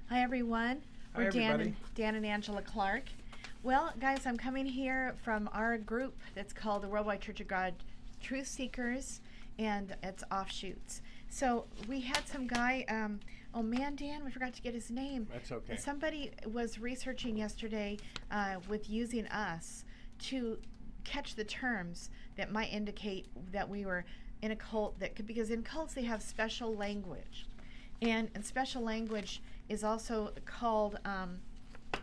Hi, everyone. Hi, We're everybody. Dan and Angela Clark. Well, guys, I'm coming here from our group that's called the Worldwide Church of God Truth Seekers and its offshoots. So we had some guy, oh man, Dan, we forgot to get his name. That's okay. Somebody was researching yesterday with using us to catch the terms that might indicate that we were in a cult that could, because in cults they have special language. And special language is also called,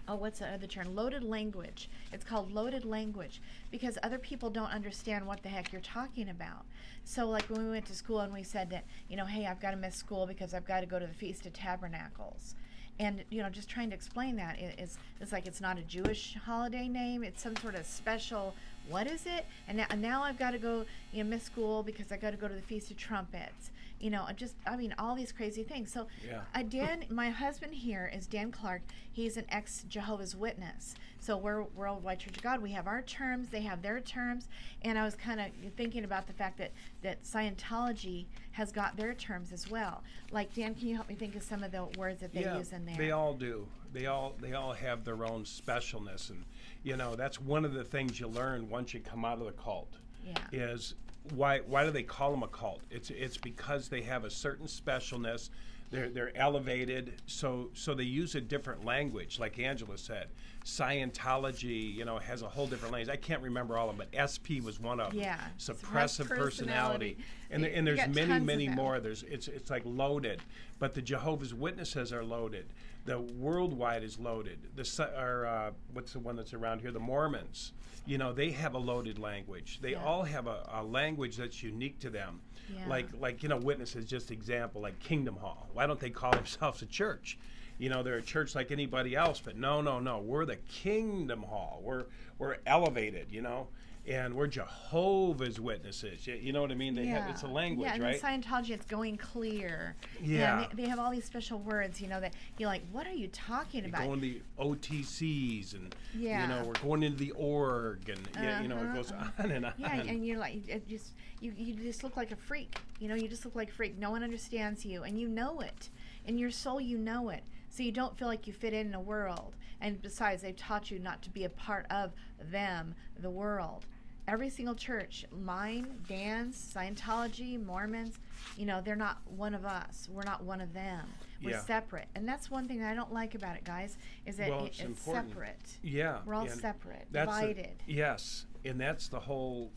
what's the other term? Loaded language. It's called loaded language because other people don't understand what the heck you're talking about. So, like when we went to school and we said that, hey, I've got to miss school because I've got to go to the Feast of Tabernacles. And, just trying to explain that it's like it's not a Jewish holiday name. It's some sort of special, what is it? And now I've got to go, miss school because I got to go to the Feast of Trumpets. All these crazy things. So, Yeah. Dan, my husband here is Dan Clark. He's an ex-Jehovah's Witness. So we're Worldwide Church of God. We have our terms. They have their terms. And I was kind of thinking about the fact that Scientology has got their terms as well. Like, Dan, can you help me think of some of the words that they use in there? They all do. They all have their own specialness, and that's one of the things you learn once you come out of the cult. Yeah. Is why do they call them a cult? It's because they have a certain specialness. They're elevated, so they use a different language. Like Angela said, Scientology, has a whole different language. I can't remember all of them, but SP was one of them. Yeah. Suppressive personality, and there's many more. It's like loaded, but the Jehovah's Witnesses are loaded. The Worldwide is loaded. What's the one that's around here? The Mormons. They have a loaded language. They all have a language that's unique to them. Yeah. Like Witnesses, just example, like Kingdom Hall. Why don't they call themselves a church? They're a church like anybody else, but no. We're the Kingdom Hall. We're elevated, and we're Jehovah's Witnesses. You know what I mean? It's a language, and right? in Scientology, it's going clear. Yeah. And they have all these special words, that you're like, what are you talking about? Going to the OTCs, and we're going into the org, and it goes on and on. Yeah, and you're like, you just look like a freak. You just look like a freak. No one understands you, and you know it. In your soul, you know it. So you don't feel like you fit in a world. And besides, they've taught you not to be a part of them, the world. Every single church, mine, Dan's, Scientology, Mormons, they're not one of us. We're not one of them. We're separate. And that's one thing I don't like about it, guys, is that it's separate. Yeah. We're all separate, divided. Yes, and that's the whole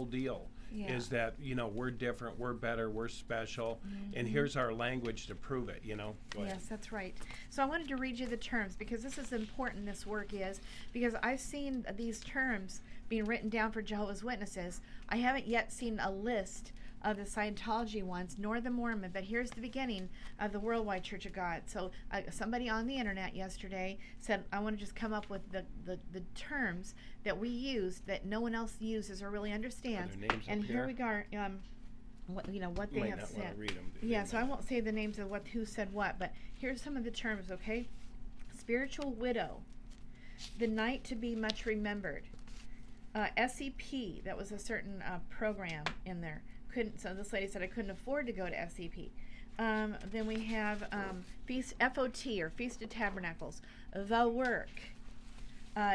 deal. Yeah. Is that we're different, we're better, we're special, and here's our language to prove it. Go ahead. Yes, that's right. So I wanted to read you the terms because this is important. This work is because I've seen these terms being written down for Jehovah's Witnesses. I haven't yet seen a list of the Scientology ones, nor the Mormon, but here's the beginning of the Worldwide Church of God. So somebody on the internet yesterday said, I want to just come up with the terms that we use that no one else uses or really understands. Are their names and up here here? we go. What they Might have not said. want to read them. Yeah, so I won't say the names of who said what, but here's some of the terms, okay? Spiritual widow, the night to be much remembered. SEP, that was a certain program in there. So this lady said I couldn't afford to go to SEP. Then we have Feast FOT or Feast of Tabernacles, the work.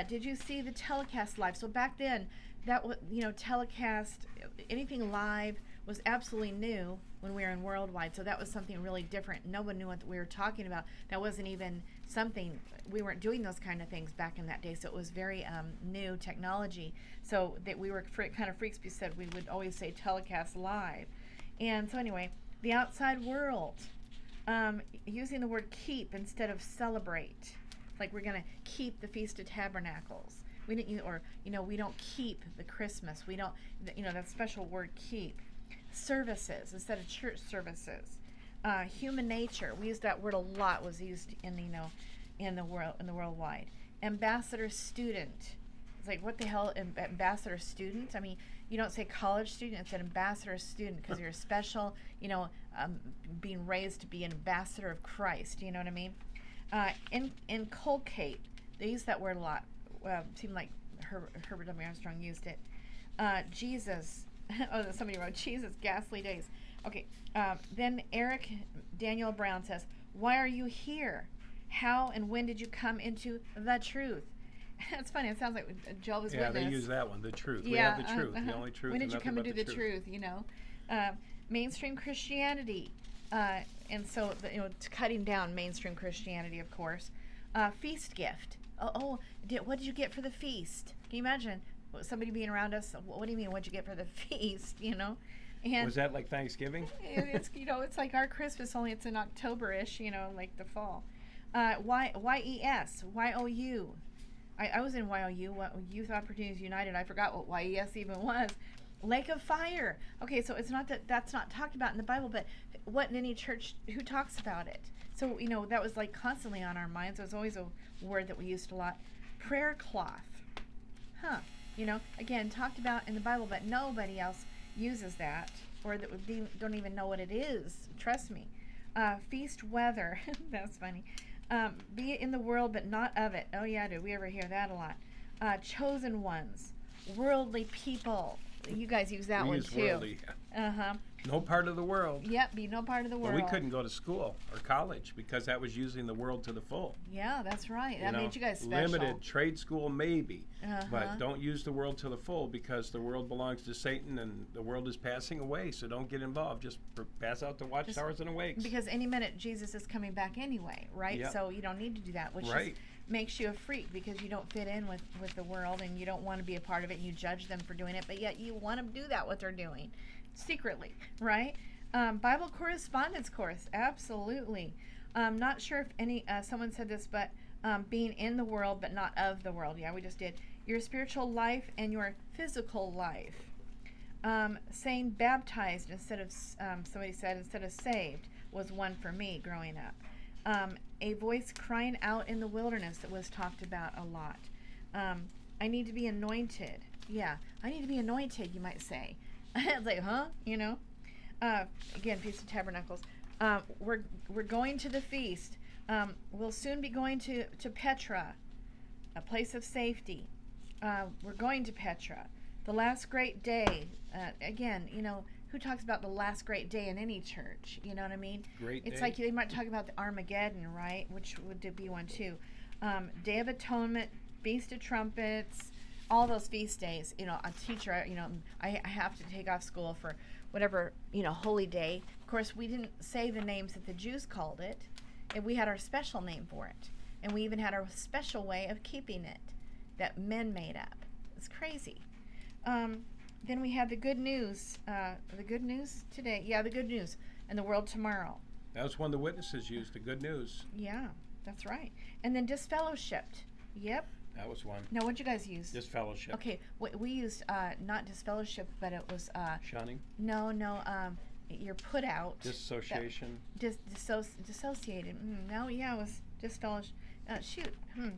Did you see the telecast live? So back then, that was telecast, anything live was absolutely new when we were in Worldwide. So that was something really different. No one knew what we were talking about. That wasn't even something. We weren't doing those kind of things back in that day. So it was very new technology. So that we were kind of freaks. We said we would always say telecast live. And so anyway, the outside world, using the word keep instead of celebrate. Like we're going to keep the Feast of Tabernacles. We didn't, we don't keep the Christmas. We don't, that special word keep. Services instead of church services. Human nature. We used that word a lot. Was used in the worldwide. Ambassador student. It's like, what the hell, ambassador student? I mean, you don't say college student. It's an ambassador student because you're special. Being raised to be an ambassador of Christ. You know what I mean? Inculcate. They use that word a lot. Seemed like Herbert W. Armstrong used it. Jesus. Somebody wrote Jesus, ghastly days. Okay. Then Eric Daniel Brown says, why are you here? How and when did you come into the truth? That's funny. It sounds like Jehovah's Witness. Yeah, they use that one, the truth. Yeah, we have the truth, the only truth. When did you come into the truth? Mainstream Christianity. And so, cutting down mainstream Christianity, of course. Feast gift. What did you get for the feast? Can you imagine somebody being around us? What do you mean? What'd you get for the feast? And was that like Thanksgiving? It's like our Christmas, only it's in October-ish. Like the fall. YES, YOU. I was in YOU, Youth Opportunities United. I forgot what YES even was. Lake of Fire. Okay, so it's not that's not talked about in the Bible, but what in any church, who talks about it? So, that was like constantly on our minds. It was always a word that we used a lot. Prayer cloth. Again, talked about in the Bible, but nobody else uses that, or that don't even know what it is. Trust me. Feast weather. That's funny. Be in the world, but not of it. Oh, yeah, did we ever hear that a lot? Chosen ones. Worldly people. You guys use that one too. Worldly. No part of the world. Yep, be no part of the world. Well, we couldn't go to school or college because that was using the world to the full. Yeah, that's right. That made you guys special. Limited trade school maybe, but don't use the world to the full because the world belongs to Satan and the world is passing away. So don't get involved. Just pass out the watchtowers and awakes. Because any minute Jesus is coming back anyway, right? Yep. So you don't need to do that, which right. Makes you a freak because you don't fit in with the world and you don't want to be a part of it and you judge them for doing it, but yet you want to do that, what they're doing secretly, right? Bible correspondence course, absolutely. Not sure if any someone said this, but being in the world but not of the world. Yeah, we just did. Your spiritual life and your physical life. Saying baptized instead of somebody said instead of saved was one for me growing up. A voice crying out in the wilderness that was talked about a lot. I need to be anointed. Yeah, I need to be anointed, you might say. It's like, huh? Again, Feast of Tabernacles. We're going to the feast. We'll soon be going to Petra, a place of safety. We're going to Petra. The last great day. Again, who talks about the last great day in any church? You know what I mean? It's like they might talk about the Armageddon, right? Which would be one too. Day of Atonement, Feast of Trumpets, all those feast days. A teacher, I have to take off school for whatever, holy day. Of course, we didn't say the names that the Jews called it, and we had our special name for it. And we even had our special way of keeping it that men made up. It's crazy. Then we have the good news. The good news today. Yeah, the good news. And the world tomorrow. That was one the witnesses used, the good news. Yeah, that's right. And then disfellowshipped. Yep. That was one. Now, what'd you guys use? Disfellowship. Okay, we used not disfellowship, but it was... shunning? No, you're put out. Disassociation? Dissociated. No, yeah, it was disfellowship.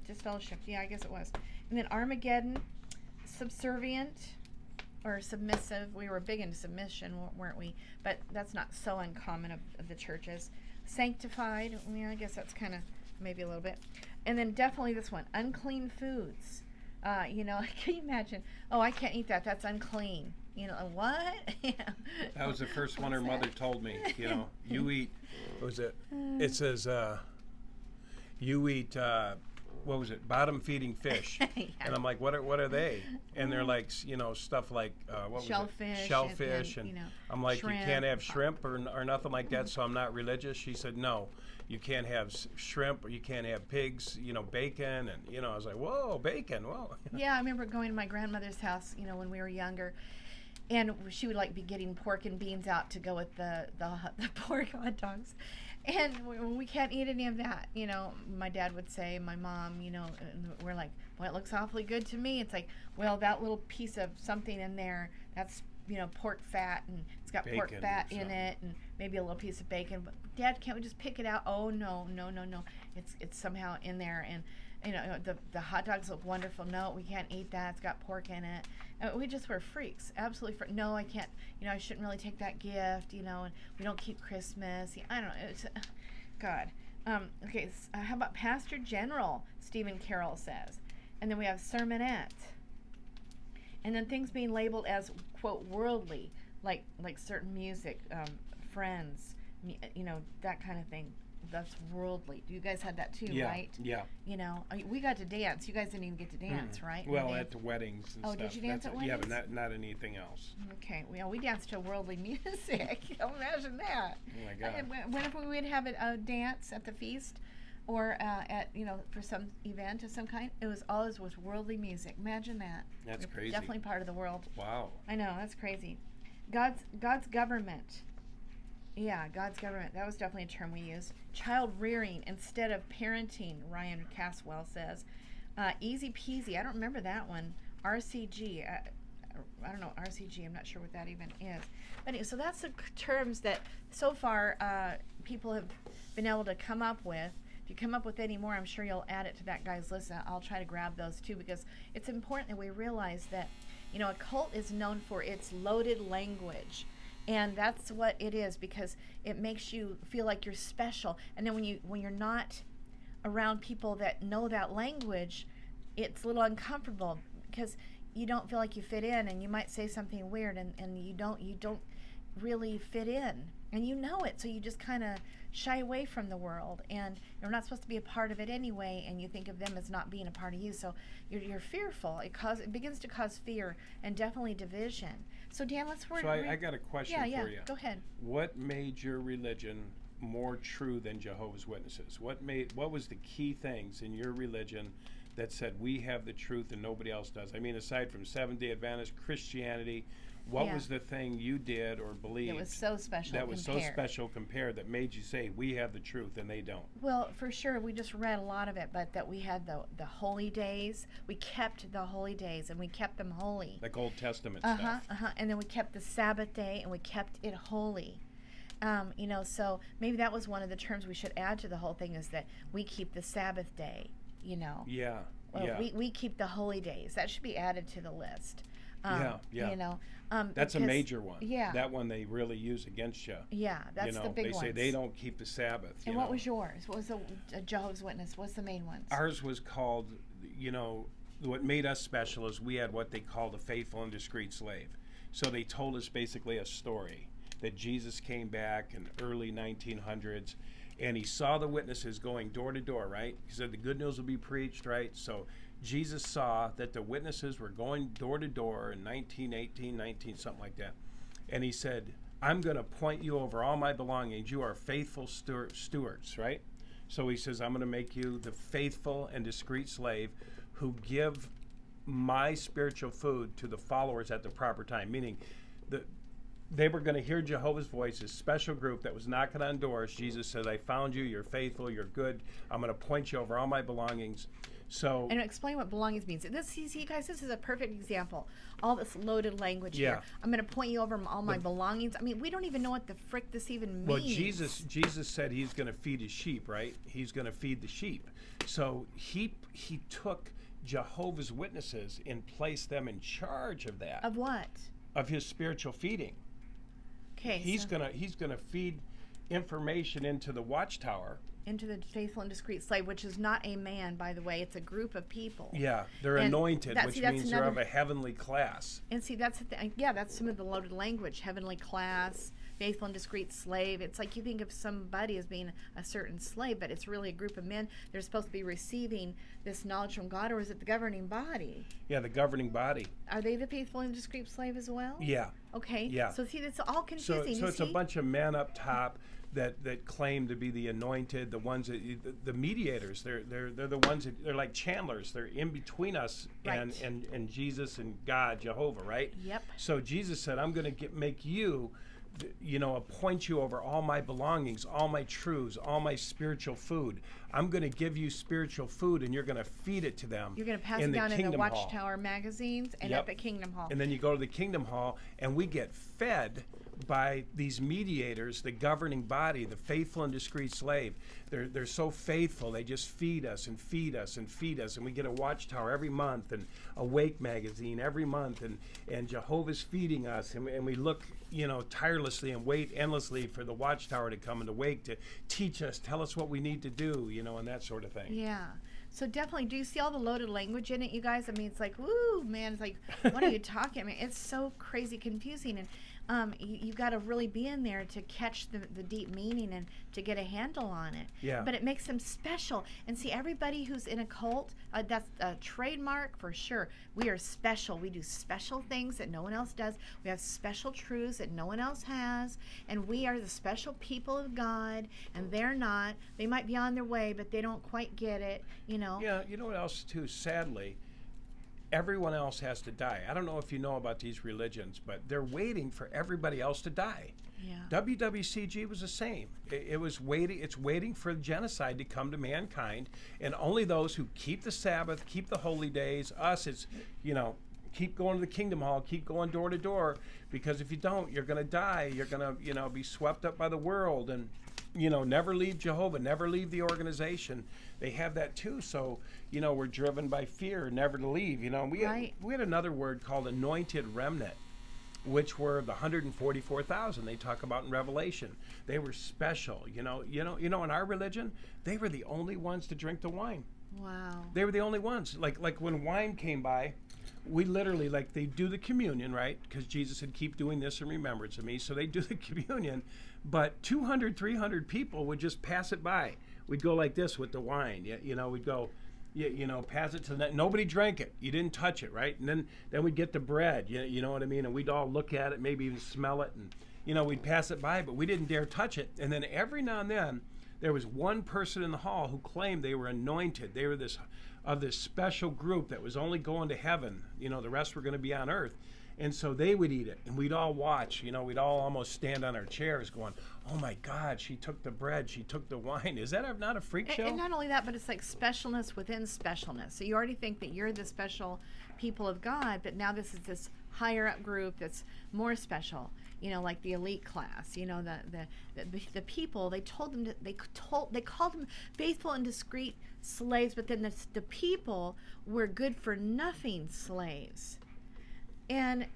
Disfellowship. Yeah, I guess it was. And then Armageddon, subservient... or submissive. We were big into submission, weren't we? But that's not so uncommon of the churches. Sanctified, I guess that's kind of maybe a little bit. And then definitely this one, unclean foods. Can you imagine? Oh, I can't eat that. That's unclean. What? That was the first one her mother told me. You eat. What was it? It says you eat. What was it? Bottom feeding fish. Yeah. And I'm like, what are they? And they're like, stuff like what shellfish, was it? Shellfish. And I'm like, shrimp. You can't have shrimp or nothing like that. So I'm not religious. She said, no, you can't have shrimp or you can't have pigs. Bacon and I was like, whoa, bacon, whoa. Yeah, I remember going to my grandmother's house. When we were younger. And she would be getting pork and beans out to go with the pork hot dogs. And we can't eat any of that. My dad would say, my mom, and we're like, well, it looks awfully good to me. It's like, well, that little piece of something in there, that's, pork fat, and it's got bacon pork fat in it, and maybe a little piece of bacon. But Dad, can't we just pick it out? Oh, no. It's somehow in there. And, the hot dogs look wonderful. No, we can't eat that. It's got pork in it. We just were freaks. Absolutely no, I can't. I shouldn't really take that gift, and we don't keep Christmas. I don't know. It's, God. Okay, how about Pastor General, Stephen Carroll says. And then we have sermonette. And then things being labeled as, quote, worldly, like certain music, Friends, that kind of thing. that's worldly. You guys had that too, Yeah, right? yeah. You know, we got to dance. You guys didn't even get to dance, right? Well, at the weddings and stuff. Did you dance at weddings? Yeah, but not anything else. Okay, well, we danced to worldly music. Imagine that. Oh my God. And whenever we would have a dance at the feast, or at for some event of some kind, it was always with worldly music. Imagine that. That's We're crazy. Definitely part of the world. Wow. I know, that's crazy. God's government. Yeah, God's government. That was definitely a term we used. Child rearing instead of parenting, Ryan Caswell says. Easy peasy. I don't remember that one. RCG. I don't know, RCG. I'm not sure what that even is. But anyway, so that's the terms that so far people have been able to come up with. If you come up with any more, I'm sure you'll add it to that guy's list. I'll try to grab those too, because it's important that we realize that, a cult is known for its loaded language. And that's what it is, because it makes you feel like you're special. And then when you're not around people that know that language, it's a little uncomfortable, because you don't feel like you fit in, and you might say something weird, and you don't really fit in, and you know it, so you just kind of shy away from the world, and you're not supposed to be a part of it anyway, and you think of them as not being a part of you, so you're fearful. It begins to cause fear and definitely division. So Dan, let's So I got a question for you. Go ahead. What made your religion more true than Jehovah's Witnesses? What was the key things in your religion that said we have the truth and nobody else does? I mean, aside from Seventh-day Adventist Christianity, what was the thing you did or believed It was so special. that was so special compared that made you say we have the truth and they don't? Well, for sure, we just read a lot of it, but that we had the holy days. We kept the holy days, and we kept them holy. Like Old Testament stuff. And then we kept the Sabbath day, and we kept it holy. So maybe that was one of the terms we should add to the whole thing, is that we keep the Sabbath day. Yeah. We keep the holy days. That should be added to the list. That's a major one. Yeah. That one they really use against you. Yeah, that's the big one. They say they don't keep the Sabbath. And what was yours? What was the Jehovah's Witness? What's the main ones? Ours was called, what made us special is we had what they called a faithful and discreet slave. So they told us basically a story that Jesus came back in the early 1900s, and he saw the witnesses going door to door, right? He said the good news will be preached, right? So Jesus saw that the witnesses were going door to door in 19, something like that. And he said, I'm going to point you over all my belongings. You are faithful stewards, right? So he says, I'm going to make you the faithful and discreet slave who give my spiritual food to the followers at the proper time. Meaning, they were going to hear Jehovah's voice, this special group that was knocking on doors. Jesus said, I found you, you're faithful, you're good. I'm going to point you over all my belongings. So, and explain what belongings means. Guys, this is a perfect example. All this loaded language here. I'm going to point you over all my belongings. I mean, we don't even know what the frick this even means. Well, Jesus said he's going to feed his sheep, right? He's going to feed the sheep. So he took Jehovah's Witnesses and placed them in charge of that. Of what? Of his spiritual feeding. Okay. He's gonna feed information into the watchtower. Into the faithful and discreet slave, which is not a man, by the way. It's a group of people. Yeah, they're anointed, which means they're of a heavenly class. And see, that's the thing. Yeah, that's some of the loaded language. Heavenly class, faithful and discreet slave. It's like you think of somebody as being a certain slave, but it's really a group of men. They're supposed to be receiving this knowledge from God, or is it the governing body? Yeah, the governing body. Are they the faithful and discreet slave as well? Yeah. Okay. Yeah. So see, it's all confusing. So it's a bunch of men up top that claim to be the anointed, the ones that the mediators. They're the ones that they're like channelers. They're in between us and Jesus and God, Jehovah, right? Yep. So Jesus said, I'm going to make you, appoint you over all my belongings, all my truths, all my spiritual food. I'm going to give you spiritual food, and you're going to feed it to them. You're going to pass it down in the Watchtower magazines and at the Kingdom Hall. And then you go to the Kingdom Hall, and we get fed by these mediators, the governing body, the faithful and discreet slave. They're so faithful. They just feed us and feed us and feed us. And we get a Watchtower every month, and Awake magazine every month, and Jehovah's feeding us. And we look, tirelessly and wait endlessly for the Watchtower to come and Awake to teach us, tell us what we need to do, and that sort of thing. Yeah. So definitely, do you see all the loaded language in it, you guys? I mean, it's like, woo, man, it's like, what are you talking? I mean, it's so crazy confusing. And you got to really be in there to catch the deep meaning and to get a handle on it. Yeah. But it makes them special. And see, everybody who's in a cult, that's a trademark for sure. We are special. We do special things that no one else does. We have special truths that no one else has. And we are the special people of God, and they're not. They might be on their way, but they don't quite get it, you know. Yeah, you know what else, too? Sadly, everyone else has to die. I don't know if you know about these religions, but they're waiting for everybody else to die. Yeah. WWCG was the same. It was waiting. It's waiting for genocide to come to mankind, and only those who keep the Sabbath, keep the holy days. Us, it's keep going to the Kingdom Hall, keep going door to door, because if you don't, you're going to die. You're going to be swept up by the world, and never leave Jehovah, never leave the organization. They have that too. So we're driven by fear, never to leave. We had another word called anointed remnant, which were the 144,000 they talk about in Revelation. They were special. In our religion, they were the only ones to drink the wine. Wow. They were the only ones. Like when wine came by, we literally, they do the communion, right? Because Jesus said, keep doing this in remembrance of me. So they do the communion, but 200, 300 people would just pass it by. We'd go like this with the wine. We'd go, pass it to the nobody drank it. You didn't touch it, right? And then we'd get the bread, you know what I mean? And we'd all look at it, maybe even smell it, and we'd pass it by, but we didn't dare touch it. And then every now and then, there was one person in the hall who claimed they were anointed. They were this special group that was only going to heaven. The rest were going to be on earth. And so they would eat it, and we'd all watch. We'd all almost stand on our chairs going, oh, my God, she took the bread, she took the wine. Is that not a freak show? And not only that, but it's like specialness within specialness. So you already think that you're the special people of God, but now this is this higher up group that's more special. Like the elite class. The people. They told them they called them faithful and discreet slaves, but then the people were good for nothing slaves. And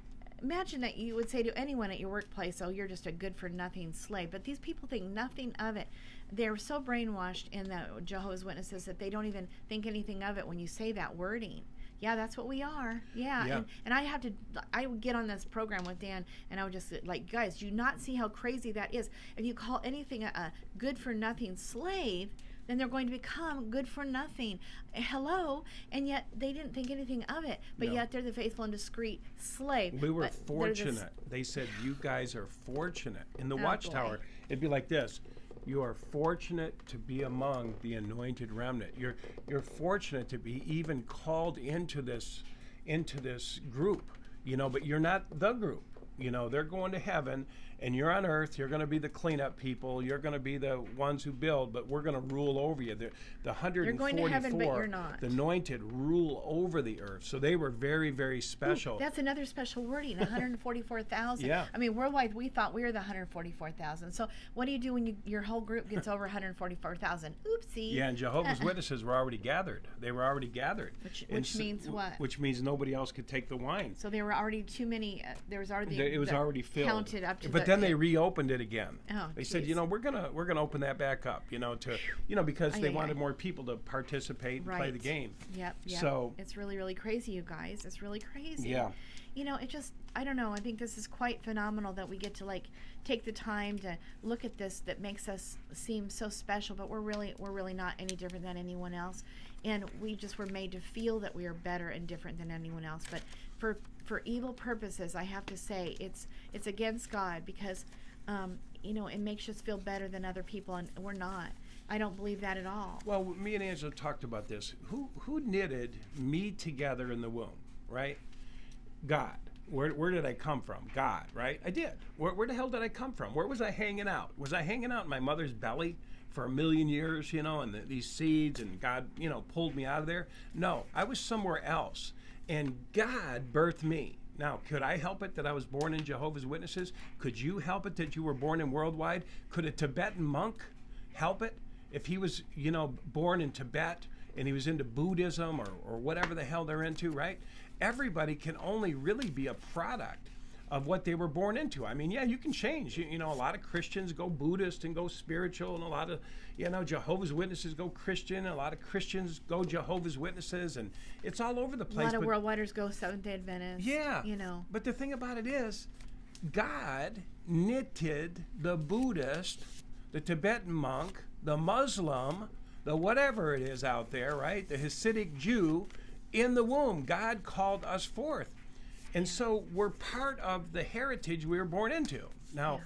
imagine that you would say to anyone at your workplace, oh, you're just a good-for-nothing slave. But these people think nothing of it. They're so brainwashed in the Jehovah's Witnesses that they don't even think anything of it when you say that wording. Yeah, that's what we are. Yeah. And I would get on this program with Dan, and I would just guys, do you not see how crazy that is? If you call anything a good-for-nothing slave, then they're going to become good for nothing. Hello? And yet they didn't think anything of it. But yet they're the faithful and discreet slave. We were fortunate. They said, you guys are fortunate. In the Watchtower, it'd be like this. You are fortunate to be among the anointed remnant. You're fortunate to be even called into this group, but you're not the group. They're going to heaven, and you're on earth. You're going to be the cleanup people. You're going to be the ones who build, but we're going to rule over you. The 144, you're going to heaven, but you're not. The anointed, rule over the earth. So they were very, very special. Ooh, that's another special wording, 144,000. Yeah. I mean, worldwide, we thought we were the 144,000. So what do you do when your whole group gets over 144,000? Oopsie. Yeah, and Jehovah's Witnesses were already gathered. They were already gathered. Which means what? Which means nobody else could take the wine. So there were already too many. There was already. It was already filled. Counted up to. But then they reopened it again. Oh, they said, we're gonna open that back up, because they wanted more people to participate and play the game. Yep. So it's really, really crazy, you guys. It's really crazy. Yeah. It just, I don't know. I think this is quite phenomenal that we get to take the time to look at this that makes us seem so special, but we're really not any different than anyone else. And we just were made to feel that we are better and different than anyone else. But for evil purposes, I have to say it's against God, because it makes us feel better than other people, and we're not. I don't believe that at all. Well, me and Angela talked about this. Who knitted me together in the womb, right? God. Where did I come from? God, right? I did. Where the hell did I come from? Where was I hanging out? Was I hanging out in my mother's belly for 1,000,000 years, and these seeds, and God, pulled me out of there? No, I was somewhere else. And God birthed me. Now, could I help it that I was born in Jehovah's Witnesses? Could you help it that you were born in Worldwide? Could a Tibetan monk help it if he was, born in Tibet and he was into Buddhism or whatever the hell they're into, right? Everybody can only really be a product of what they were born into. I mean, yeah, you can change. A lot of Christians go Buddhist and go spiritual, and a lot of, Jehovah's Witnesses go Christian, and a lot of Christians go Jehovah's Witnesses, and it's all over the place. A lot of worldwiders go Seventh-day Adventists. Yeah. But the thing about it is, God knitted the Buddhist, the Tibetan monk, the Muslim, the whatever it is out there, right? The Hasidic Jew in the womb. God called us forth. And so we're part of the heritage we were born into. Now,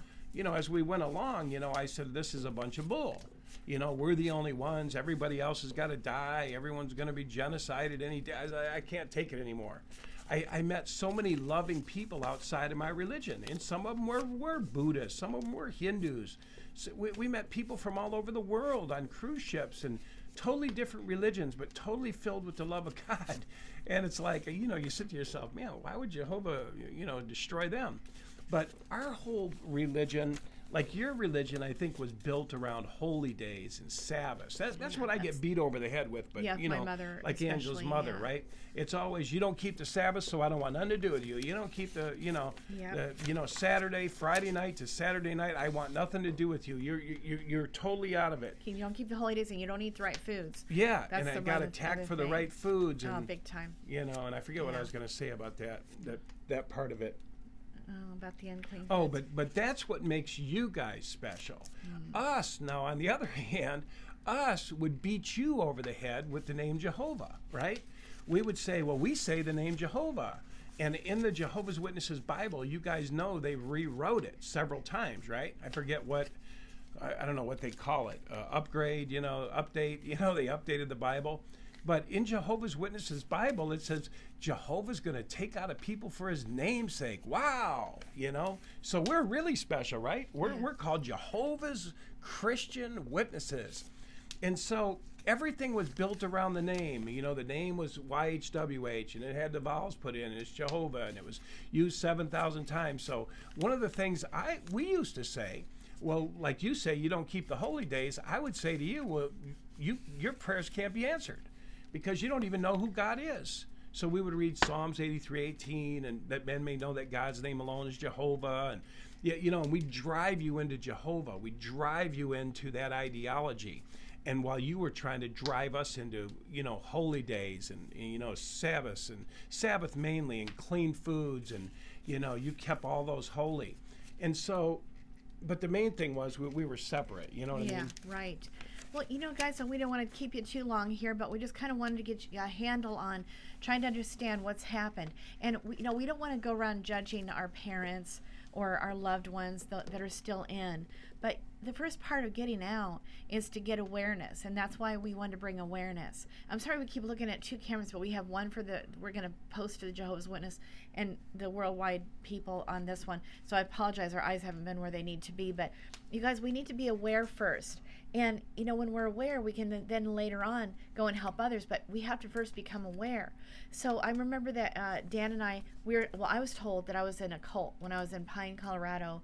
as we went along, I said, this is a bunch of bull. We're the only ones. Everybody else has got to die. Everyone's going to be genocided any day. I can't take it anymore. I met so many loving people outside of my religion, and some of them were Buddhists, some of them were Hindus. So we met people from all over the world on cruise ships and totally different religions, but totally filled with the love of God. And it's like, you sit to yourself, man, why would Jehovah, destroy them? But our whole religion, like your religion, I think was built around holy days and Sabbaths. That's what I get beat over the head with. But my mother, like Angela's mother, right? It's always, you don't keep the Sabbath, so I don't want nothing to do with you. You don't keep the, Saturday, Friday night to Saturday night, I want nothing to do with you. You're totally out of it. You don't keep the holy days, and you don't eat the right foods. Yeah, and I got attacked for the right foods. And, big time. And I forget what I was going to say about that part of it. About the unclean. Oh, but that's what makes you guys special. Us, now, on the other hand, us would beat you over the head with the name Jehovah, right? We would say, well, we say the name Jehovah. And in the Jehovah's Witnesses Bible, you guys know they rewrote it several times, right? I forget I don't know what they call it. Upgrade, update. They updated the Bible. But in Jehovah's Witnesses Bible, it says Jehovah's going to take out a people for his name's sake. Wow. So we're really special, right? We're called Jehovah's Christian Witnesses. And so everything was built around the name. The name was YHWH, and it had the vowels put in, and it's Jehovah, and it was used 7,000 times. So one of the things we used to say, well, like you say, you don't keep the holy days. I would say to you, well, your prayers can't be answered, because you don't even know who God is. So we would read Psalms 83:18, and that men may know that God's name alone is Jehovah. And we drive you into Jehovah. We drive you into that ideology. And while you were trying to drive us into, holy days and, Sabbaths, and Sabbath mainly, and clean foods, and, you kept all those holy. And so, but the main thing was we were separate, what I mean? Yeah, right. Well, guys, we don't want to keep you too long here, but we just kind of wanted to get a handle on trying to understand what's happened. And, we don't want to go around judging our parents or our loved ones that are still in. But the first part of getting out is to get awareness, and that's why we wanted to bring awareness. I'm sorry we keep looking at two cameras, but we have one we're going to post to the Jehovah's Witness and the worldwide people on this one. So I apologize, our eyes haven't been where they need to be. But you guys, we need to be aware first. And, when we're aware, we can then later on go and help others, but we have to first become aware. So I remember that Dan and I was told that I was in a cult when I was in Pine, Colorado.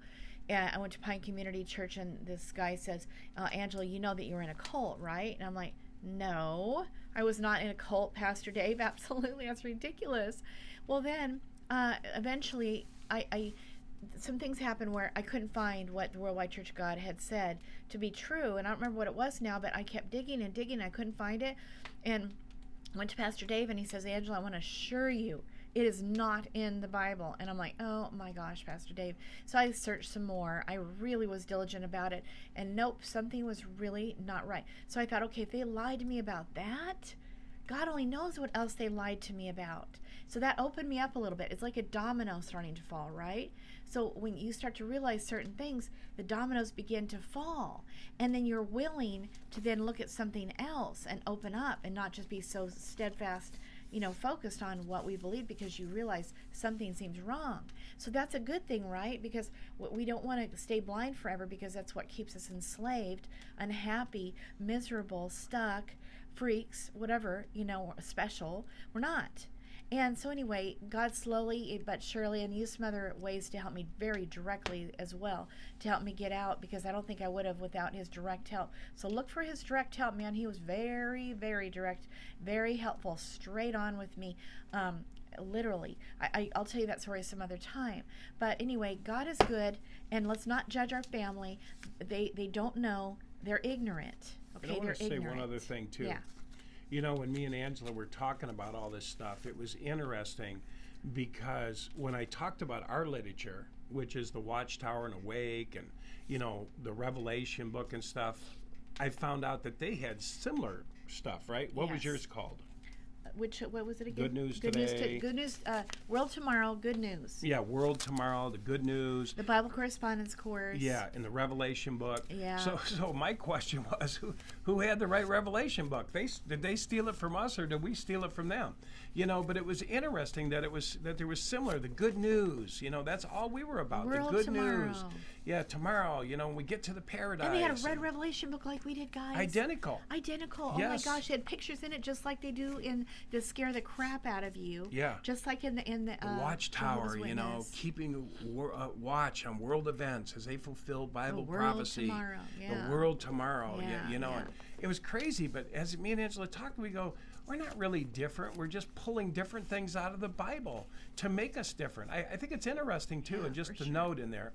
I went to Pine Community Church, and this guy says, Angela, you know that you were in a cult, right? And I'm like, no, I was not in a cult, Pastor Dave. Absolutely, that's ridiculous. Well, then, eventually, some things happened where I couldn't find what the Worldwide Church of God had said to be true, and I don't remember what it was now, but I kept digging and digging, and I couldn't find it, and went to Pastor Dave, and he says, Angela, I want to assure you, it is not in the Bible. And I'm like, oh my gosh, Pastor Dave. So I searched some more. I really was diligent about it, and nope, something was really not right. So I thought, okay, if they lied to me about that, God only knows what else they lied to me about. So that opened me up a little bit. It's like a domino starting to fall, right? So when you start to realize certain things, the dominoes begin to fall. And then you're willing to then look at something else and open up and not just be so steadfast, focused on what we believe, because you realize something seems wrong. So that's a good thing, right? Because we don't want to stay blind forever, because that's what keeps us enslaved, unhappy, miserable, stuck, freaks, whatever, special. We're not. And so anyway, God slowly but surely, and used some other ways to help me very directly as well, to help me get out, because I don't think I would have without his direct help. So look for his direct help, man. He was very, very direct, very helpful, straight on with me, literally. I'll tell you that story some other time. But anyway, God is good, and let's not judge our family. They don't know. They're ignorant. Okay, I want to say ignorant. one other thing, too. Yeah. When me and Angela were talking about all this stuff, it was interesting, because when I talked about our literature, which is the Watchtower and Awake, and the Revelation book and stuff, I found out that they had similar stuff, right? What was yours called? What was it again? Good News Today. Good News, World Tomorrow, Good News. Yeah, World Tomorrow, the Good News. The Bible Correspondence Course. Yeah, and the Revelation book. Yeah. So my question was, who had the right Revelation book? Did they steal it from us, or did we steal it from them? But it was interesting that there was similar. The Good News, that's all we were about. World the Good Tomorrow. News. Yeah, tomorrow, when we get to the paradise. And they had a red Revelation book like we did, guys. Identical. Yes. Oh my gosh, it had pictures in it just like they do in to scare the crap out of you. Yeah. Just like in the Watchtower, keeping watch on world events as they fulfill Bible prophecy. Tomorrow. Yeah. The world tomorrow. Yeah. It was crazy, but as me and Angela talked, we go, we're not really different. We're just pulling different things out of the Bible to make us different. I think it's interesting too, and just to note in there,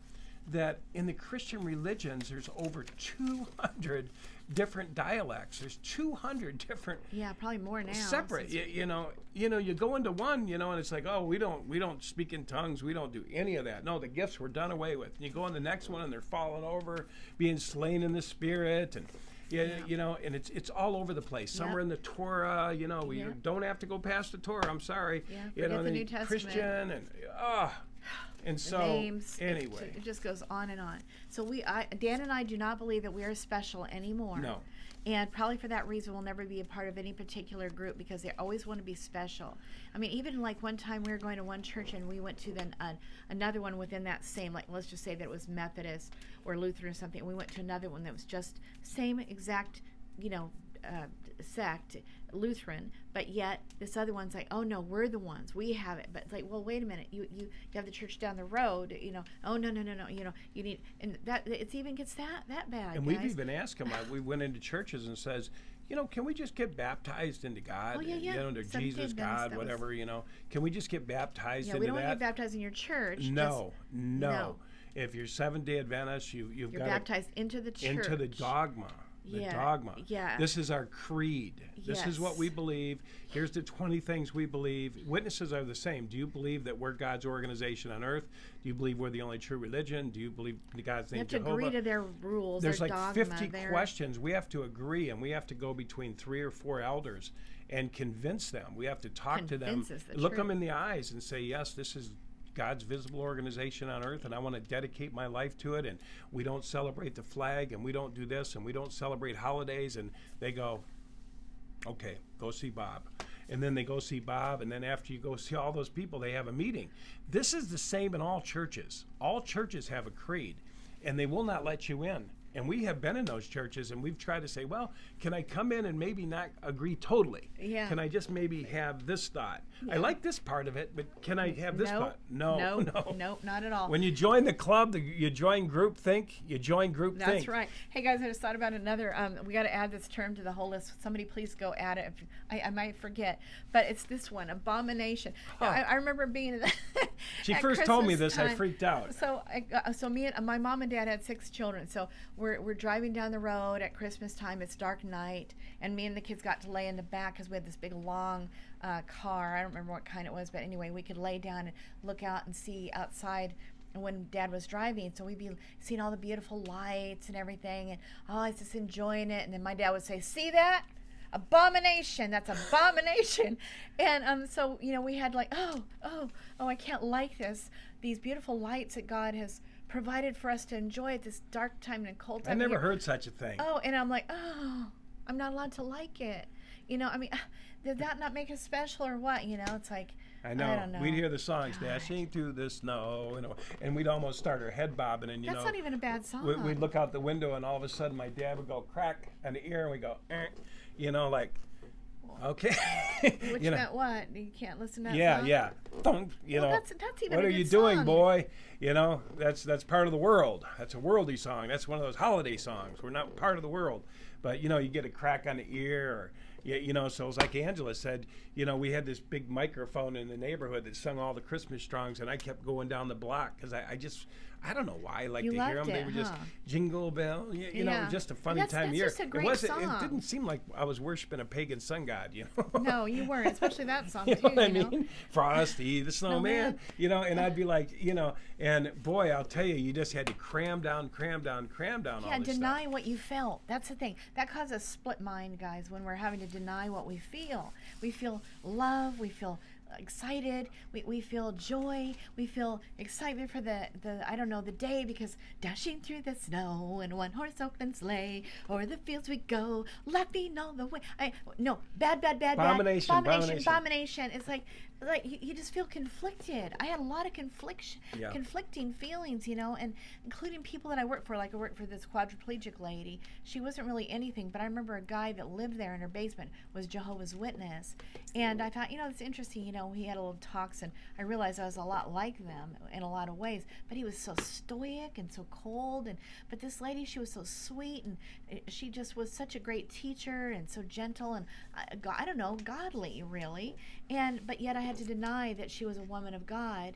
that in the Christian religions, there's over 200 different dialects. There's 200 different. Yeah, probably more now. Separate. You go into one, and it's like, oh, we don't speak in tongues. We don't do any of that. No, the gifts were done away with. And you go on the next one, and they're falling over, being slain in the Spirit, and and it's all over the place. Some are in the Torah. We don't have to go past the Torah. I'm sorry. Yeah, the New Testament. Christian and And so, names, anyway. it just goes on and on. So Dan and I do not believe that we are special anymore. No. And probably for that reason, we'll never be a part of any particular group because they always want to be special. I mean, even like one time we were going to one church and we went to then another one within that same, like let's just say that it was Methodist or Lutheran or something. And we went to another one that was just same exact, sect, Lutheran, but yet this other one's like, oh no, we're the ones, we have it. But it's like, well, wait a minute, you have the church down the road, oh no, you need, and that it even gets that bad. And guys. we've even asked them, we went into churches and says, can we just get baptized into God? Oh, yeah. Into Jesus, God, whatever, Can we just get baptized into that? We don't want to get baptized in your church. No. If you're Seventh-day Adventist, you're baptized into the church. Into the dogma. The dogma. Yeah. This is our creed. This is what we believe. Here's the 20 things we believe. Witnesses are the same. Do you believe that we're God's organization on earth? Do you believe we're the only true religion? Do you believe God's name Jehovah? You have to agree to their rules, There's their like dogma, 50 questions. We have to agree, and we have to go between 3 or 4 elders and convince them. We have to talk to them, look them in the eyes and say, yes, this is God's visible organization on earth, and I want to dedicate my life to it, and we don't celebrate the flag, and we don't do this, and we don't celebrate holidays. And they go, okay, go see Bob. And then they go see Bob, and then after you go see all those people, they have a meeting. This is the same in all churches. All churches have a creed, and they will not let you in. And we have been in those churches, and we've tried to say, well, can I come in and maybe not agree totally? Yeah. Can I just maybe have this thought? Yeah. I like this part of it, but can I have this thought? No, not at all. When you join the club, you join groupthink. That's right. Hey, guys, I just thought about another, we got to add this term to the whole list. Somebody please go add it. I might forget. But it's this one, abomination. Huh. I remember being in She first told me this, I freaked out. So me and my mom and dad had 6 children. So we're driving down the road at Christmas time. It's dark night, and me and the kids got to lay in the back because we had this big long car. I don't remember what kind it was, but anyway, we could lay down and look out and see outside when Dad was driving. So we'd be seeing all the beautiful lights and everything, and I was just enjoying it. And then my dad would say, "See that? Abomination! That's abomination!" And so we had like, oh, I can't like this. These beautiful lights that God has provided for us to enjoy at this dark time and cold time. I never heard such a thing. Oh, and I'm like, I'm not allowed to like it. I mean, did that not make us special or what? It's like, I don't know. We'd hear the songs, God. Dashing through the snow, and we'd almost start our head bobbing, and that's not even a bad song. We'd look out the window, and all of a sudden, my dad would go crack on the ear, and we go, like. Okay. Which meant what? You can't listen to that song? Yeah. Thunk, that's even what a are good you doing, song. boy? That's part of the world. That's a worldly song. That's one of those holiday songs. We're not part of the world. But, you get a crack on the ear or, so it was like Angela said, we had this big microphone in the neighborhood that sung all the Christmas songs, and I kept going down the block because I don't know why I like to hear them. They were just jingle bell, it was just a funny time of year. Just a great song. It didn't seem like I was worshiping a pagan sun god, No, you weren't, especially that song you too. Know what I mean? Frosty the Snowman, and I'd be like, and And boy, I'll tell you, you just had to cram down all this deny stuff. what you felt. That's the thing. That causes a split mind, guys, when we're having to deny what we feel. We feel love, we feel excited, we feel joy, we feel excitement for the the day, because dashing through the snow in one horse open sleigh, over the fields we go, laughing all the way. Bad. Abomination. It's like you just feel conflicted. I had a lot of conflicting feelings, and including people that I work for. Like, I work for this quadriplegic lady. She wasn't really anything, but I remember a guy that lived there in her basement was Jehovah's Witness, and I thought, it's interesting. He had a little talks, and I realized I was a lot like them in a lot of ways. But he was so stoic and so cold, but this lady, she was so sweet, and she just was such a great teacher and so gentle and godly, really. But yet I had to deny that she was a woman of God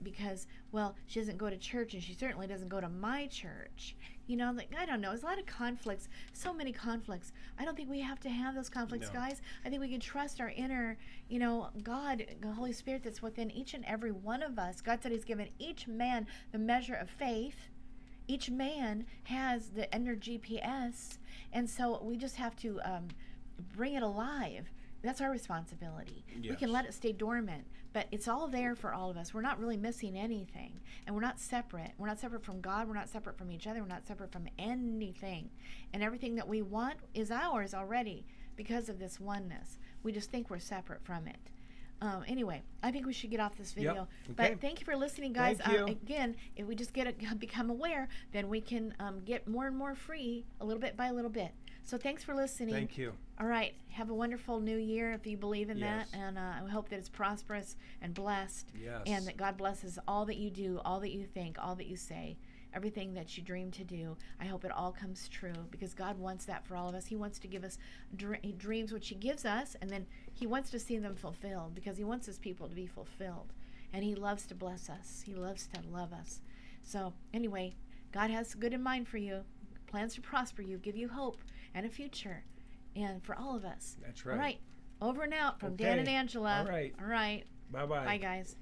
because, well, she doesn't go to church, and she certainly doesn't go to my church. I don't know. There's a lot of conflicts, so many conflicts. I don't think we have to have those conflicts, guys. I think we can trust our inner, God, the Holy Spirit that's within each and every one of us. God said He's given each man the measure of faith. Each man has the inner GPS, and so we just have to bring it alive. That's our responsibility. Yes. We can let it stay dormant, but it's all there for all of us. We're not really missing anything, and we're not separate. We're not separate from God. We're not separate from each other. We're not separate from anything, and everything that we want is ours already because of this oneness. We just think we're separate from it. Anyway, I think we should get off this video. Yep. Okay. But thank you for listening, guys. Thank you. Again, if we just become aware, then we can get more and more free, a little bit by a little bit. So thanks for listening. Thank you. All right. Have a wonderful new year if you believe in Yes. that. And I hope that it's prosperous and blessed. Yes. And that God blesses all that you do, all that you think, all that you say, everything that you dream to do. I hope it all comes true, because God wants that for all of us. He wants to give us dreams, which He gives us, and then He wants to see them fulfilled, because He wants His people to be fulfilled. And He loves to bless us. He loves to love us. So anyway, God has good in mind for you, plans to prosper you, give you hope and a future, and for all of us. That's right. All right. Over and out from Dan and Angela. All right. All right. Bye-bye. Bye, guys.